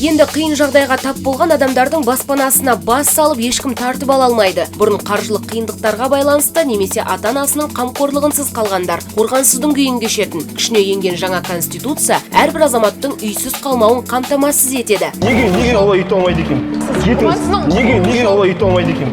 Енді қиын жағдайға тап болған адамдардың баспанасына бас салып ешкім тартып ала алмайды. Бұрын қаржылық қиындықтарға байланысты немесе ата-анасының қамқорлығынсыз қалғандар қорғансыздың күйін кешетін. Күшіне енген жаңа конституция әрбір азаматтың үйсіз қалмауын қамтамасыз етеді. Неге олай ете алмайды екен? Неге олай ете алмайды екен?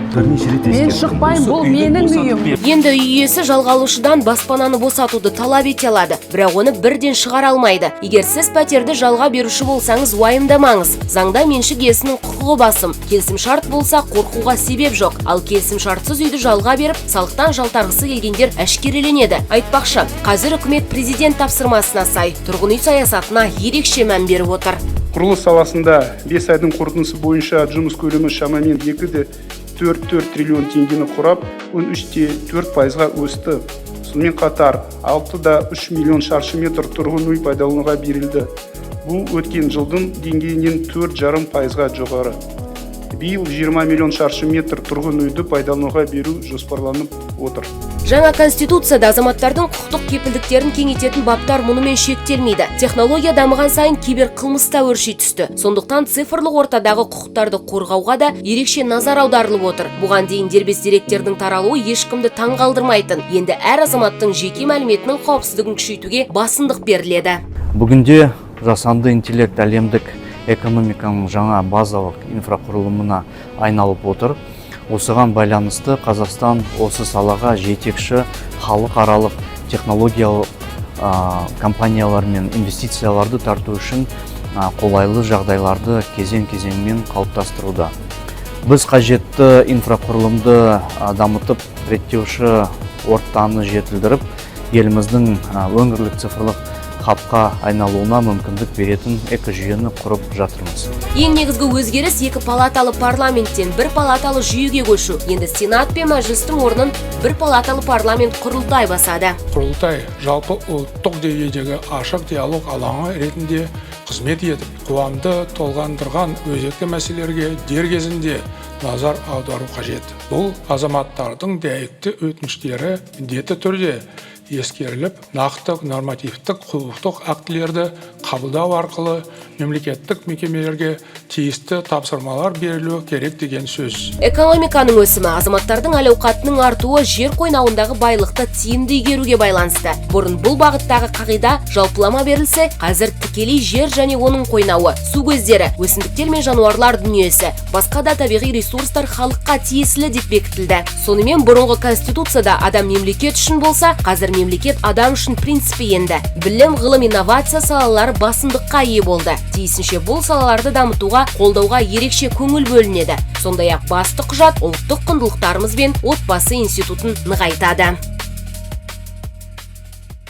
Мен шықпайым, бұл менің үйім. Енді үй иесі жалға алушыдан баспананы босатуды талап ете алады, бірақ оны бірден шығара алмайды. Егер сіз пәтерді жалға беруші болсаңыз, уайымдамаңыз. Заңда меншік иесінің құқығы басым. Келісімшарт болса, қорқуға себеп жоқ. Ал келісімшартсыз үйді жалға беріп, салықтан жалтарғысы келгендер әшкереленеді. Айтпақшы, қазір үкімет президент тапсырмасына сай тұрғын үй саясатына ерекше мән беріп отыр. Құрылыс саласында 5 айдың қорытындысы бойынша жұмыс көлемі шамамен 2,4 триллион теңгені құрап, 13,4%-ға өсті. Сонымен қатар 6,3 миллион шаршы метр тұрғын үй пайдалануға берілді. Бұл өткен жылдың деңгейінен 4,5%-ға жоғары. Биыл 20 миллион шаршы метр тұрғын үйді пайдалануға беру жоспарланып отыр. Жаңа конституцияда азаматтардың құқықтық кепілдіктерін кеңейтетін баптар мұнымен шектелмейді. Технология дамыған сайын кибер қылмыс та өрши түсті. Сондықтан цифрлық ортадағы құқықтарды қорғауға да ерекше назар аударылып отыр. Бұған дейін дербес деректердің таралуы ешкімді таң қалдырмайтын. Енді әр азаматтың жеке мәліметінің қауіпсіздігін күшейтуге басымдық беріледі. Бүгінде жасанды интеллект әлемдік экономиканың жаңа базалық инфрақұрылымына айналып отыр. Осыған байланысты Қазақстан осы салаға жетекші халықаралық технологиялық компаниялар мен инвестицияларды тарту үшін қолайлы жағдайларды кезең-кезеңмен қалыптастыруда. Біз қажетті инфрақұрылымды дамытып, реттеуші ортаны жетілдіріп, еліміздің өңірлік цифрлық хабқа айналуына мүмкіндік беретін экожүйені құрып жатырмыз. Ең негізгі өзгеріс екі палаталы парламенттен бір палаталы жүйеге көшу. Енді Сенат пен Мәжілістің орнын бір палаталы парламент құрылтай басады. Құрылтай жалпы ұлттық деңгейдегі ашық диалог алаңы ретінде қызмет етіп, қоғамды толғандырған өзекті мәселелерге дер кезінде назар аудару қажет. Бұл азаматтардың дәйекті өтініштері міндетті түрде ескеріліп, нақты нормативтік құқықтық актілерді қабылдау арқылы мемлекеттік мекемелерге тиісті тапсырмалар берілуі керек деген сөз. Экономиканың өсімі, азаматтардың әл-ауқатының артуы жер қойнауындағы байлықты тиімді игеруге байланысты. Бұрын бұл бағыттағы қағида жалпылама берілсе, қазір тікелей жер және оның қойнауы, су көздері, өсімдіктер мен жануарлар дүниесі, басқа да табиғи ресурстар халыққа тиесілі деп бекітілді. Сонымен бұрынғы конституцияда адам мемлекет үшін болса, қазір мемлекет адам үшін принципі енді. Білім, ғылым, инновация салалары басымдыққа ие болды. Тиісінше бұл салаларды дамытуға, қолдауға ерекше көңіл бөлінеді. Сондай-ақ басты құжат ұлттық құндылықтарымыз бен отбасы институтын нығайтады.